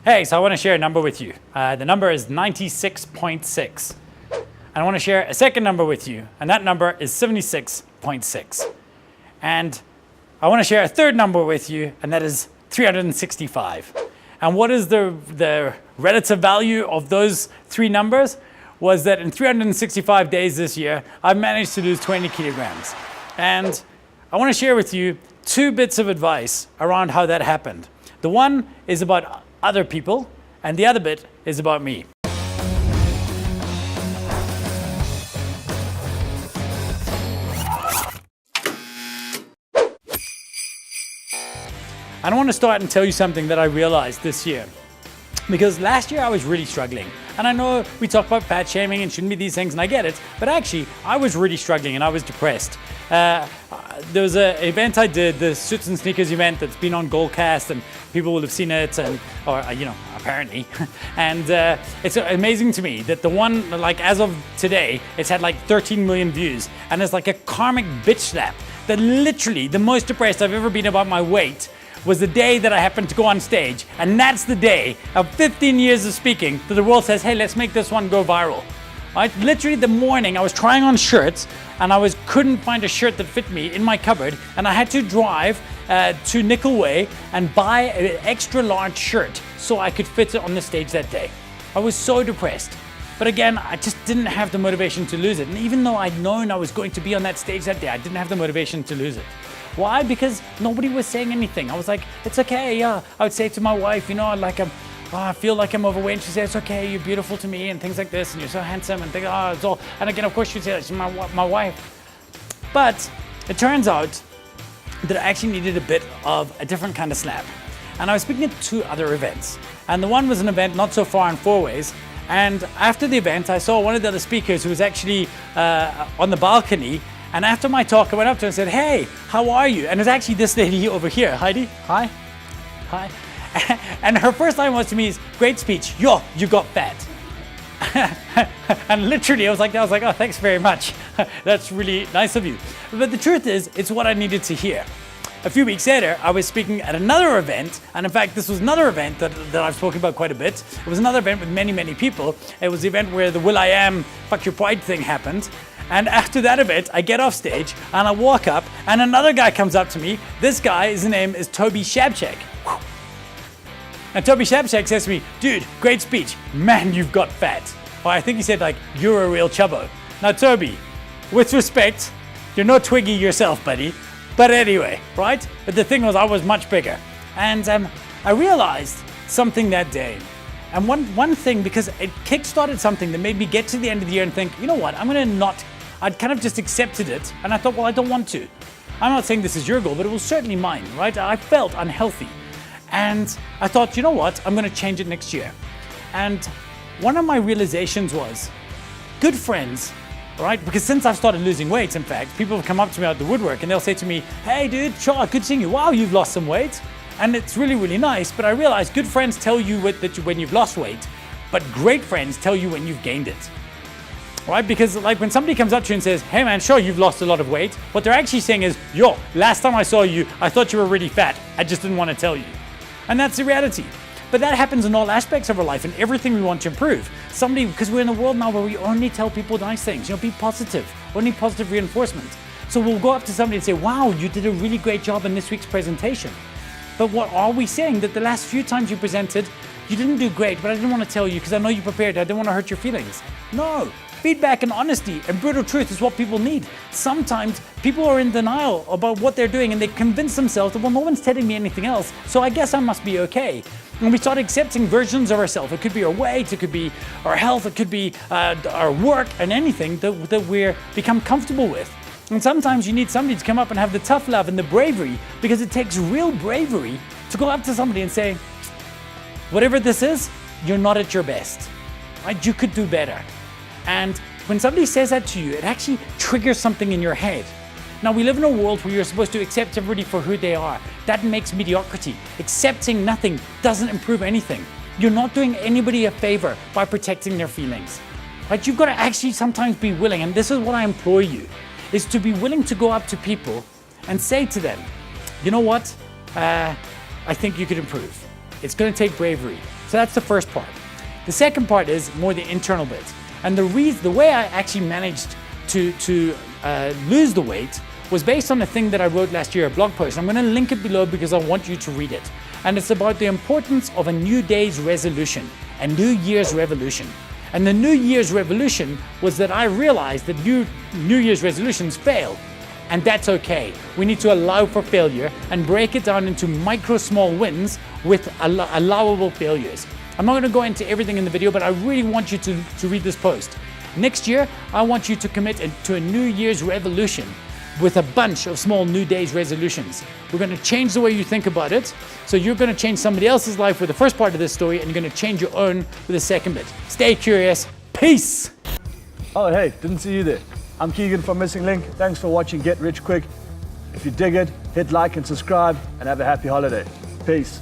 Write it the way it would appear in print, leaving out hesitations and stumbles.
Hey, so I want to share a number with you. The number is 96.6. And I want to share a second number with you, and that number is 76.6. And I want to share a third number with you, and that is 365. And what is the relative value of those three numbers? Was that in 365 days this year, I've managed to lose 20 kilograms. And I want to share with you two bits of advice around how that happened. The one is about other people, and the other bit is about me. I want to start and tell you something that I realized this year. Because last year I was really struggling. And I know we talk about fat shaming and shouldn't be these things, and I get it. But actually, I was really struggling and I was depressed. There was an event I did, the Suits and Sneakers event that's been on Goldcast, and people will have seen it, apparently. And it's amazing to me that the one, like as of today, it's had like 13 million views. And it's like a karmic bitch slap that literally the most depressed I've ever been about my weight was the day that I happened to go on stage. And that's the day of 15 years of speaking that the world says, hey, let's make this one go viral. Right? Literally the morning I was trying on shirts and couldn't find a shirt that fit me in my cupboard, and I had to drive to Nickel Way and buy an extra large shirt so I could fit it on the stage that day. I was so depressed. But again, I just didn't have the motivation to lose it. And even though I'd known I was going to be on that stage that day, I didn't have the motivation to lose it. Why? Because nobody was saying anything. I was like, it's okay, yeah. I would say to my wife, I feel like I'm overweight. She'd say, it's okay, you're beautiful to me, and things like this, and you're so handsome, and think, it's all. And again, of course, she'd say, she's my wife. But it turns out that I actually needed a bit of a different kind of slap. And I was speaking at two other events. And the one was an event not so far in Four Ways. And after the event, I saw one of the other speakers who was actually on the balcony. And after my talk, I went up to her and said, hey, how are you? And it was actually this lady over here. Heidi, hi. And her first line was to me is, great speech, yo, you got fat. And literally I was like, oh, thanks very much. That's really nice of you. But the truth is, it's what I needed to hear. A few weeks later, I was speaking at another event, and in fact, this was another event that I've spoken about quite a bit. It was another event with many, many people. It was the event where the Will I Am, fuck your pride thing happened. And after that event, I get off stage and I walk up, and another guy comes up to me. This guy, his name is Toby Shabchak. And Toby Shabchak says to me, dude, great speech. Man, you've got fat. Or I think he said you're a real chubbo. Now, Toby, with respect, you're no Twiggy yourself, buddy. But anyway, right? But the thing was, I was much bigger. And I realized something that day. And one thing, because it kickstarted something that made me get to the end of the year and think, you know what, I'd kind of just accepted it. And I thought, well, I don't want to. I'm not saying this is your goal, but it was certainly mine, right? I felt unhealthy. And I thought, you know what, I'm going to change it next year. And one of my realizations was, good friends, right? Because since I've started losing weight, in fact, people have come up to me out of the woodwork and they'll say to me, hey dude, sure, good seeing you. Wow, you've lost some weight. And it's really, really nice. But I realized good friends tell you when you've lost weight, but great friends tell you when you've gained it. Right? Because when somebody comes up to you and says, hey man, sure, you've lost a lot of weight. What they're actually saying is, yo, last time I saw you, I thought you were really fat. I just didn't want to tell you. And that's the reality. But that happens in all aspects of our life and everything we want to improve. Because we're in a world now where we only tell people nice things. Be positive. Only positive reinforcement. So we'll go up to somebody and say, wow, you did a really great job in this week's presentation. But what are we saying? That the last few times you presented, you didn't do great, but I didn't want to tell you because I know you prepared. I didn't want to hurt your feelings. No. Feedback and honesty and brutal truth is what people need. Sometimes people are in denial about what they're doing and they convince themselves that, well, no one's telling me anything else, so I guess I must be okay. And we start accepting versions of ourselves. It could be our weight, it could be our health, it could be our work, and anything that we're become comfortable with. And sometimes you need somebody to come up and have the tough love and the bravery, because it takes real bravery to go up to somebody and say, whatever this is, you're not at your best. Right? You could do better. And when somebody says that to you, it actually triggers something in your head. Now, we live in a world where you're supposed to accept everybody for who they are. That makes mediocrity. Accepting nothing doesn't improve anything. You're not doing anybody a favor by protecting their feelings. Right? You've got to actually sometimes be willing, and this is what I implore you, is to be willing to go up to people and say to them, you know what, I think you could improve. It's going to take bravery. So that's the first part. The second part is more the internal bit. And the way I actually managed to lose the weight was based on a thing that I wrote last year, a blog post. I'm going to link it below because I want you to read it. And it's about the importance of a New Day's resolution, a New Year's revolution. And the New Year's revolution was that I realized that New Year's resolutions fail. And that's okay. We need to allow for failure and break it down into micro small wins with allowable failures. I'm not going to go into everything in the video, but I really want you to read this post. Next year, I want you to commit to a New Year's revolution with a bunch of small New Day's resolutions. We're going to change the way you think about it. So you're going to change somebody else's life with the first part of this story, and you're going to change your own with the second bit. Stay curious. Peace. Oh, hey, didn't see you there. I'm Keegan from Missing Link. Thanks for watching Get Rich Quick. If you dig it, hit like and subscribe, and have a happy holiday. Peace.